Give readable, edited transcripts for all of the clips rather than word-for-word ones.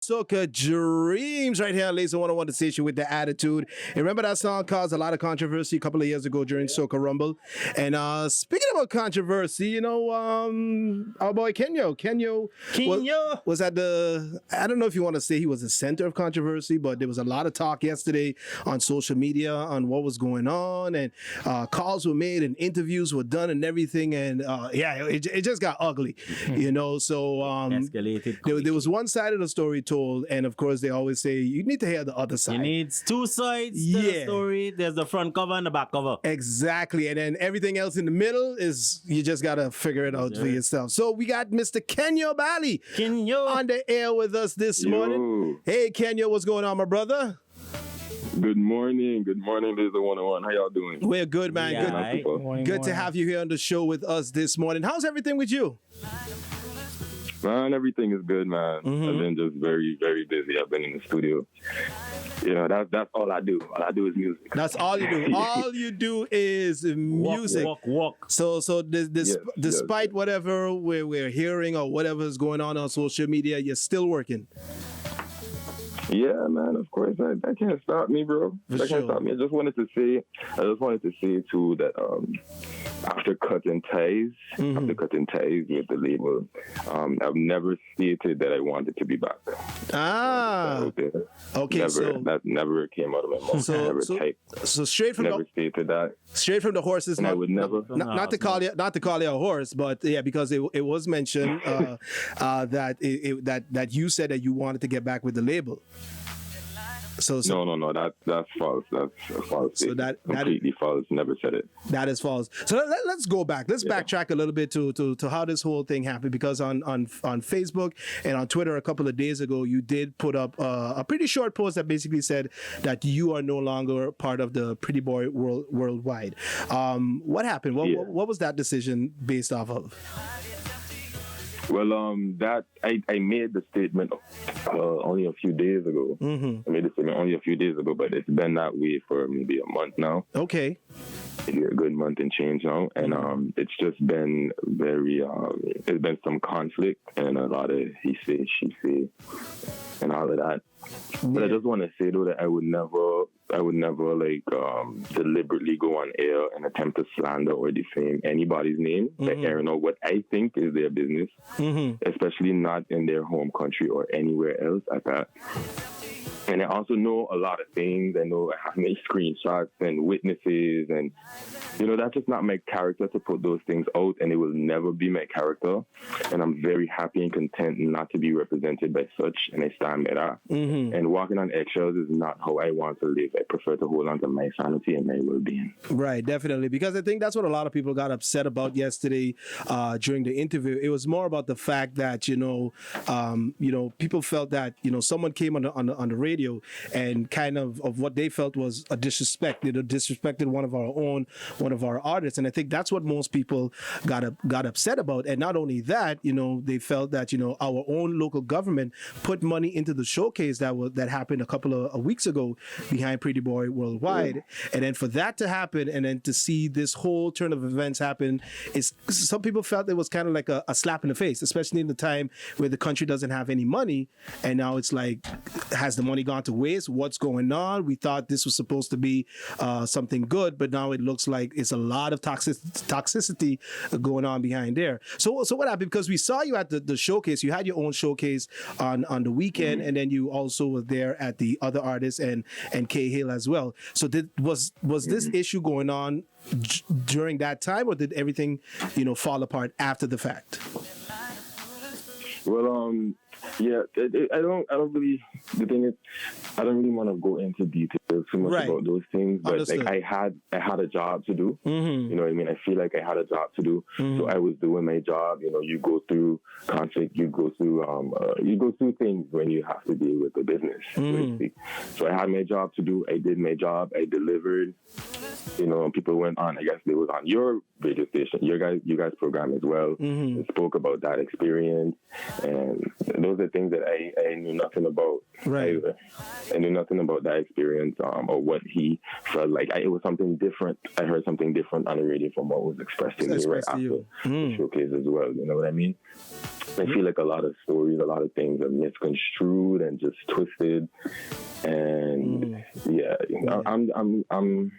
Soca Dreams right here on Laser 101 the station with the attitude. And remember that song caused a lot of controversy a couple of years ago during Soca Rumble. And speaking about controversy, our boy Kenyo was at the, I don't know if you want to say he was the center of controversy, but there was a lot of talk yesterday on social media on what was going on, and calls were made and interviews were done and everything. And it just got ugly, so escalated. there was one side of the story told, and of course they always say you need to hear the other side. You need two sides to the story. There's the front cover and the back cover. Exactly. And then everything else in the middle is you just gotta figure it out for yourself. So we got Mr. Kenyo Baly on the air with us this morning. Hey Kenyo, what's going on, my brother? Good morning. Good morning, Laser 101. How y'all doing? We're good, man. Yeah, Good to have you here on the show with us this morning. How's everything with you? Man, everything is good, man. I've been just very, very busy. I've been in the studio. That's all I do. All I do is music. That's all you do. All you do is music. Walk. So despite whatever we're hearing or whatever is going on social media, you're still working. Yeah, man. Of course, that can't stop me, bro. That can't stop me. I just wanted to say too that after cutting ties with the label, I've never stated that I wanted to be back. Okay. Never, that never came out of my mouth. So straight from never stated that. Straight from the horse's and mouth. I would never. Not to call you a horse, but yeah, because it was mentioned that you said that you wanted to get back with the label. No, that's false. That's a false. So that completely false. Never said it. That is false. So let's go back. Let's backtrack a little bit to how this whole thing happened, because on Facebook and on Twitter a couple of days ago, you did put up a pretty short post that basically said that you are no longer part of the Pretty Boy Worldwide. What happened? What was that decision based off of? Well, that I made the statement only a few days ago. I made the statement only a few days ago, but it's been that way for maybe a month now. Okay. Maybe a good month and change now, and it's just been very. There's been some conflict and a lot of he say, she say, and all of that. But I just want to say though that I would never deliberately go on air and attempt to slander or defame anybody's name by airing out what I think is their business, especially not in their home country or anywhere else at that. And I also know a lot of things. I know I have made screenshots and witnesses, and that's just not my character to put those things out, and it will never be my character. And I'm very happy and content not to be represented by such, and I stand by that. And walking on eggshells is not how I want to live. I prefer to hold on to my sanity and my well-being. Right, definitely, because I think that's what a lot of people got upset about yesterday during the interview. It was more about the fact that people felt that someone came on the radio and kind of what they felt was a disrespect. Disrespected one of our artists, and I think that's what most people got upset about. And not only that, they felt that our own local government put money into the showcase that happened a couple of weeks ago behind Pretty Boy Worldwide, and then for that to happen, and then to see this whole turn of events happen, is some people felt it was kind of like a slap in the face, especially in the time where the country doesn't have any money, and now it's like, has the money gone to waste? What's going on? We thought this was supposed to be something good, but now it looks like it's a lot of toxicity going on behind there. So what happened? Because we saw you at the showcase. You had your own showcase on the weekend, and then you also were there at the other artists and K Hill as well. So was this issue going on during that time, or did everything fall apart after the fact? Well, yeah, I don't really. The thing is, I don't really want to go into details too much about those things. But Understood. like, I had a job to do. You know what I mean? I feel like I had a job to do, so I was doing my job. You go through conflict, you go through things when you have to deal with the business. So to speak. So I had my job to do. I did my job. I delivered. People went on. I guess they was on your radio station, you guys program as well. And spoke about that experience, and those are things that I knew nothing about. Right. Either. I knew nothing about that experience or what he felt like. It was something different. I heard something different on the radio from what was expressed to me right after the showcase as well. You know what I mean? I feel like a lot of stories, a lot of things are misconstrued and just twisted. And I'm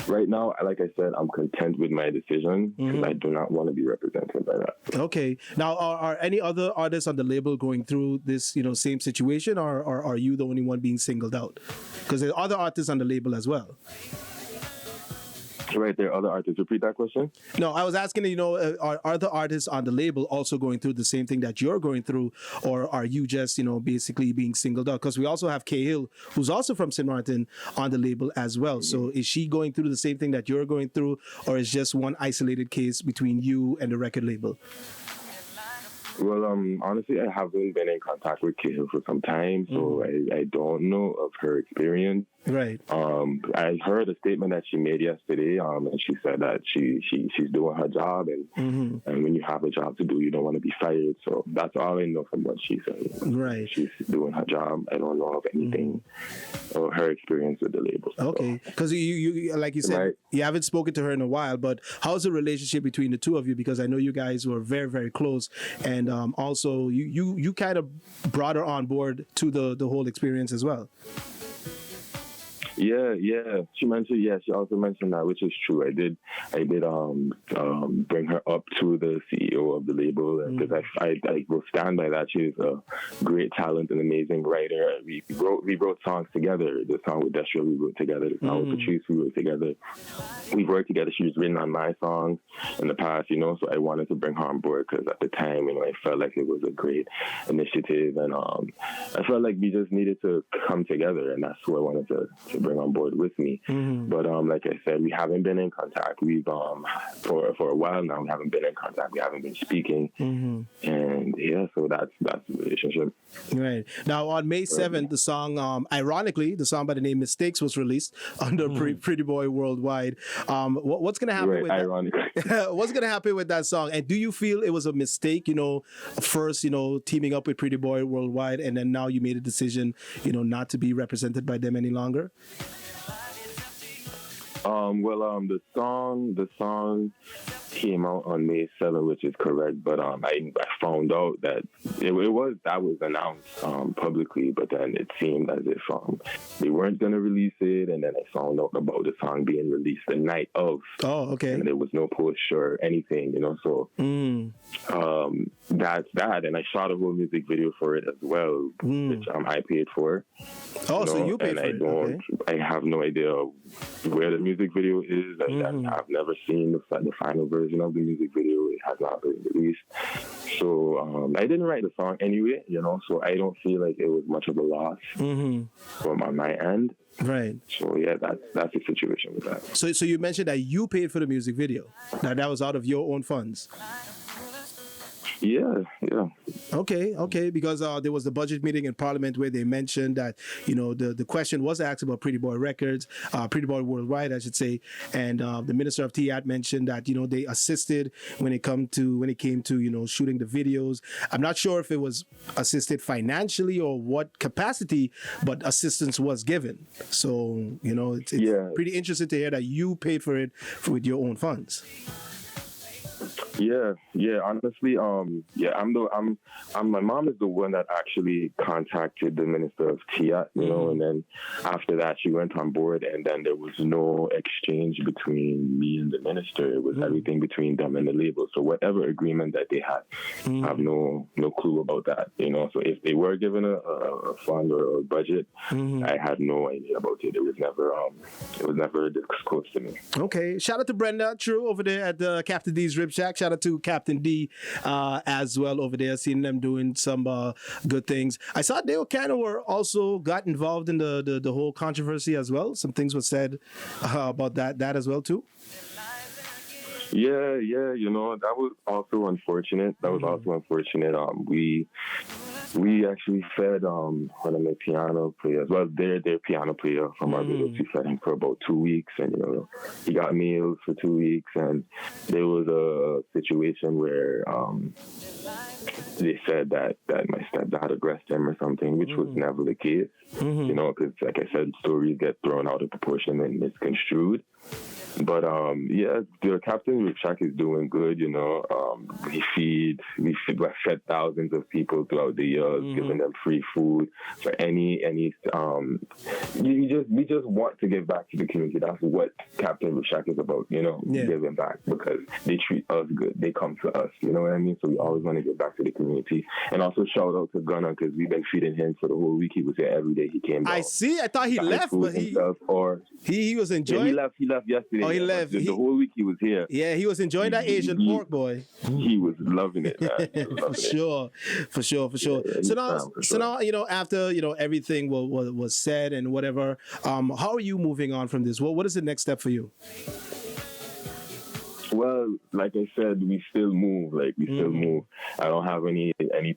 right now, like I said, I'm content with my decision because I do not want to be represented by that. Okay. Now, are any other artists on the label going through this, same situation, or are you the only one being singled out? Because there are other artists on the label as well. Right, there are other artists. Repeat that question. No, I was asking, are other artists on the label also going through the same thing that you're going through, or are you just, basically being singled out? Because we also have Cahill, who's also from St.Maarten, on the label as well. So is she going through the same thing that you're going through, or is just one isolated case between you and the record label? Well, honestly, I haven't been in contact with Cahill for some time, so I don't know of her experience. Right. I heard a statement that she made yesterday, and she said that she's doing her job, and when you have a job to do, you don't want to be fired. So that's all I know from what she said. Right. She's doing her job. I don't know of anything or her experience with the label. Okay. Because you like you said, you haven't spoken to her in a while, but how's the relationship between the two of you? Because I know you guys were very, very close, and also you kind of brought her on board to the whole experience as well. Yeah. She also mentioned that, which is true. I did bring her up to the CEO of the label because I will stand by that. She's a great talent, an amazing writer. We wrote songs together. The song with Destra we wrote together. The song with Patrice we wrote together. We worked together. She was written on my songs in the past, so I wanted to bring her on board because at the time, I felt like it was a great initiative, and I felt like we just needed to come together, and that's who I wanted to bring on board with me. But like I said, we haven't been in contact. We've for a while now, we haven't been in contact. We haven't been speaking, and so that's the relationship. Right. Now on May 7th, the song, ironically, the song by the name Mistakes was released under Pretty Boy Worldwide. What's going to happen with that? What's going to happen with that song? And do you feel it was a mistake, first, teaming up with Pretty Boy Worldwide, and then now you made a decision, not to be represented by them any longer? The song came out on May 7th, which is correct. But I found out that that was announced publicly, but then it seemed as if they weren't going to release it, and then I found out about the song being released the night of. Oh, okay. And there was no push or anything, So that's that. And I shot a whole music video for it as well, which I paid for. Oh, so you paid for it? Okay. I have no idea where the music video is. I've never seen the final version of the music video. It has not been released. So I didn't write the song anyway, so I don't feel like it was much of a loss from on my end. Right. So yeah, that's the situation with that. So you mentioned that you paid for the music video. That was out of your own funds. Yeah. Okay, because there was the budget meeting in Parliament where they mentioned that, the question was asked about Pretty Boy Records, Pretty Boy Worldwide, I should say, and the Minister of TIAT mentioned that, they assisted when it came to, shooting the videos. I'm not sure if it was assisted financially or what capacity, but assistance was given. So, it's pretty interesting to hear that you paid for it with your own funds. Yeah. Honestly, my mom is the one that actually contacted the Minister of TIAT, and then after that she went on board, and then there was no exchange between me and the minister. It was everything between them and the label. So whatever agreement that they had, I have no clue about that, So if they were given a fund or a budget, I had no idea about it. It was never disclosed to me. Okay. Shout out to Brenda True over there at the Captain D's Rib Shack. Shout out to Captain D as well over there. Seeing them doing some good things. I saw they were also got involved in the whole controversy as well. Some things were said about that as well too. Yeah, that was also unfortunate. We actually fed one of my piano players. Well, their piano player from our village. We fed him for about 2 weeks, and he got meals for 2 weeks. And there was a situation where they said that my stepdad aggressed him or something, which was never the case. You know, because like I said, stories get thrown out of proportion and misconstrued. But yeah, the Captain Rick Shack is doing good. You know, we fed thousands of people throughout the years, giving them free food for any. We just want to give back to the community. That's what Captain Rick Shack is about. You know, giving back because they treat us good. They come to us. You know what I mean? So we always want to give back to the community. And also shout out to Gunnar because we've been feeding him for the whole week. He was here every day. He came down. I see. I thought he left, but he was enjoying. Yeah, he left yesterday. Oh, he left. The whole week he was here. Yeah, he was enjoying that Asian pork, boy. He was loving it, man. For sure. Yeah, so now, you know, after, you know, everything was said and whatever, how are you moving on from this? What is the next step for you? Well, like I said, we still move. Still move. I don't have any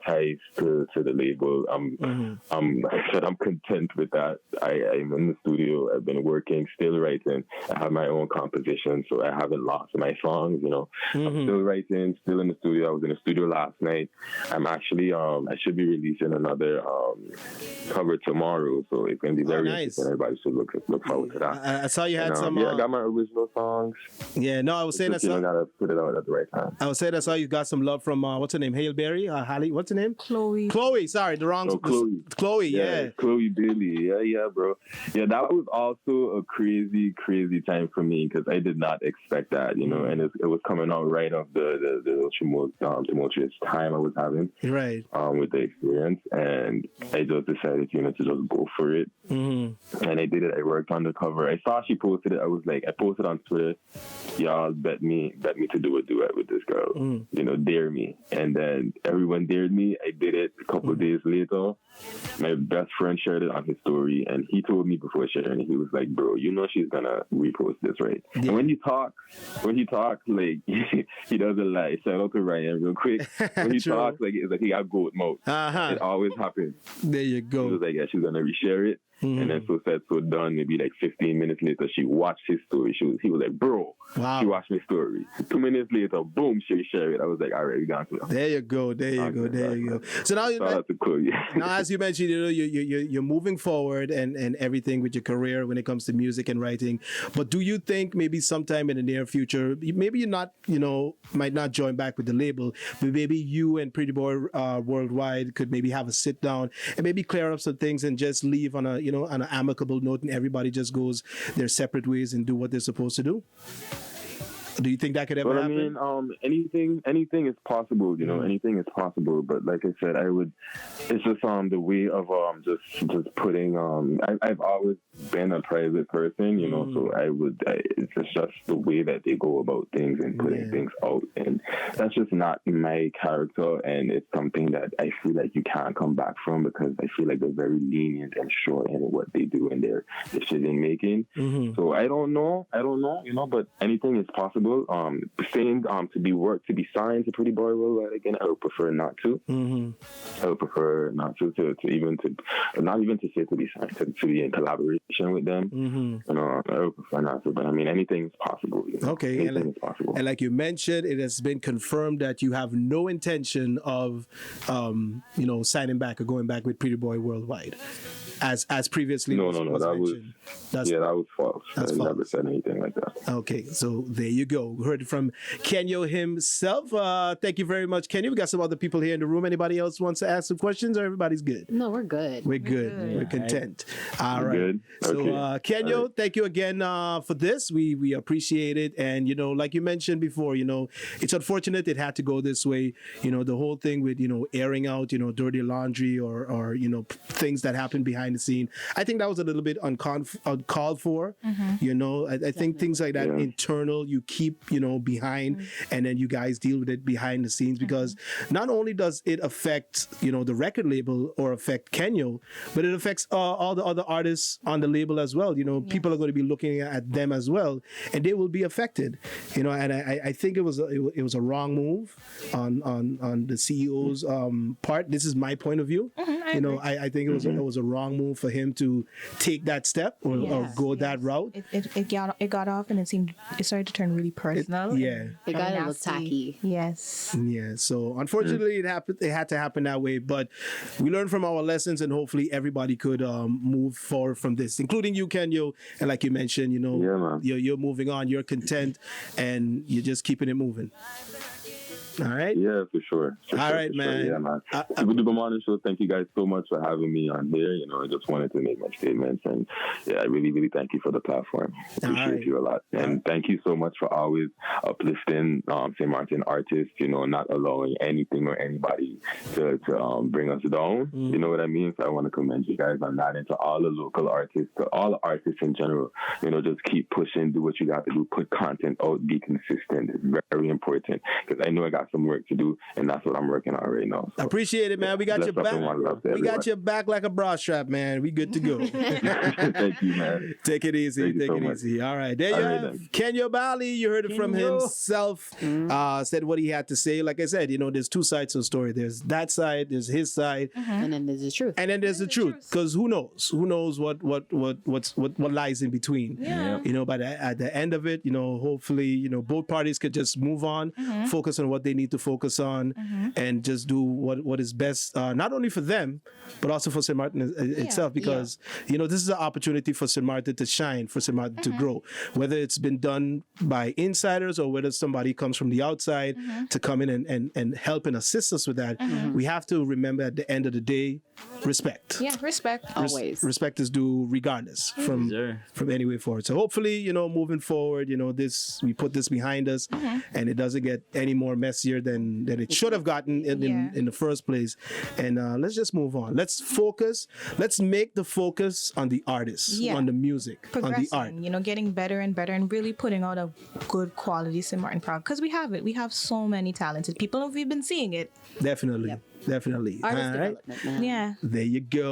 ties to the label. Like I said, I'm content with that. I'm in the studio. I've been working, still writing. I have my own composition, so I haven't lost my songs. You know, I'm still writing, still in the studio. I was in the studio last night. I'm actually I should be releasing another cover tomorrow, so it's gonna be very interesting. Everybody should look forward to that. I saw you had some. I got my original songs. Yeah, no, I was saying that. You gotta put it out at the right time. I would say that's how you got some love from what's her name, Hale Berry, Hallie. What's her name? Chloe. Sorry, the wrong. Chloe. Yeah. Chloe Baly. Yeah, bro. Yeah, that was also a crazy time for me because I did not expect that, you know, and it was coming out right off the tumultuous time I was having. Right. With the experience, and I just decided, you know, to just go for it. And I did it. I worked on the cover. I saw she posted it. I posted on Twitter, y'all bet me to do a duet with this girl. You know, dare me. And then everyone dared me. I did it. A couple of days later, my best friend shared it on his story, and he told me before sharing it, he was like, bro, you know she's gonna repost this, right? Yeah. And when he talks, like, he doesn't lie. Shout out to Ryan real quick. When he talks, like, it's like he got goat mouth. It always happens. There you go. He was like, yeah, she's gonna reshare it. And then so said, so done. Maybe like 15 minutes later, she watched his story. He was like, bro, she watched my story. 2 minutes later, boom, she shared it. I was like, all right, we got to it. There you go. So now, now, as you mentioned, you know, you're moving forward and everything with your career when it comes to music and writing. But do you think maybe sometime in the near future, maybe you're not, you know, might not join back with the label, but maybe you and Pretty Boy Worldwide could maybe have a sit down and maybe clear up some things and just leave on a, you know, on an amicable note, and everybody just goes their separate ways and do what they're supposed to do? Do you think that could ever happen? I mean, anything is possible, you know, anything is possible. But like I said, it's just the way of just putting I've always been a private person, you know, so it's just the way that they go about things and putting things out, and that's just not my character, and it's something that I feel like you can't come back from because I feel like they're very lenient and short in what they do in their decision making. So I don't know, you know, but anything is possible. Saying to be signed to Pretty Boy Worldwide again, I would prefer not to. I would prefer not to not even to say to be signed, to be in collaboration with them. You know, I would prefer not to. But I mean, anything is possible. You know? Okay, anything is possible. And like you mentioned, it has been confirmed that you have no intention of, you know, signing back or going back with Pretty Boy Worldwide. As previously was mentioned. That was false. I never said anything like that. Okay, so there you go. We heard it from Kenyo himself. Thank you very much, Kenyo. We got some other people here in the room. Anybody else wants to ask some questions, or everybody's good? No, we're good. We're good. We're content. All right. Good. So, Kenyo, right. Thank you again for this. We appreciate it. And, you know, like you mentioned before, you know, it's unfortunate it had to go this way. You know, the whole thing with, you know, airing out, you know, dirty laundry or you know, things that happen behind the scene. I think that was a little bit uncalled for. You know, I think things like that internal, you keep, you know, behind, and then you guys deal with it behind the scenes, because not only does it affect, you know, the record label or affect Kenyo, but it affects all the other artists on the label as well. You know, people are going to be looking at them as well, and they will be affected. You know, and I think it was a wrong move on the CEO's part. This is my point of view. I You know, I think it was a wrong move for him to take that step or go that route. It got off, and it started to turn really personal. Yeah. It got a little nasty. tacky. Yes. Yeah, so unfortunately it happened. It had to happen that way, but we learned from our lessons, and hopefully everybody could move forward from this, including you, Kenyo. And like you mentioned, you know, Yeah, man. you're moving on, you're content, and you're just keeping it moving. All right. Yeah, for sure. All right, man. Yeah, man. With the Good Morning Show, thank you guys so much for having me on here. You know, I just wanted to make my statements, and yeah, I really, really thank you for the platform. Appreciate you a lot, and thank you so much for always uplifting St.Maarten artists. You know, not allowing anything or anybody to bring us down. You know what I mean? So I want to commend you guys on that, and to all the local artists, to all the artists in general. You know, just keep pushing, do what you got to do, put content out, be consistent. It's very important, because I know I got some work to do, and that's what I'm working on right now. So, appreciate it, man. We got your back. We got your back like a bra strap, man. We good to go. Thank you, man. Take it easy. Take it easy. All right. There you have Kenyo Baly. You heard it from himself. Said what he had to say. Like I said, you know, there's two sides to the story. There's that side, there's his side, and then there's the truth. And then there's the truth. Because who knows? Who knows what lies in between? Yeah. You know, but at the end of it, you know, hopefully, you know, both parties could just move on, focus on what they need to focus on, and just do what is best, not only for them, but also for St.Maarten itself, because you know, this is an opportunity for St.Maarten to shine, for St.Maarten to grow. Whether it's been done by insiders or whether somebody comes from the outside to come in and help and assist us with that, we have to remember at the end of the day, respect. Yeah, respect. Always. Respect is due regardless from any way forward. So hopefully, you know, moving forward, you know, we put this behind us, and it doesn't get any more messier than it should have gotten in the first place. And let's just move on. Let's focus. Let's make the focus on the artists, on the music, on the art. You know, getting better and better, and really putting out a good quality St.Maarten crowd, because we have it. We have so many talented people, and we've been seeing it. Definitely. Definitely. Artist All right. development, man. Yeah. There you go.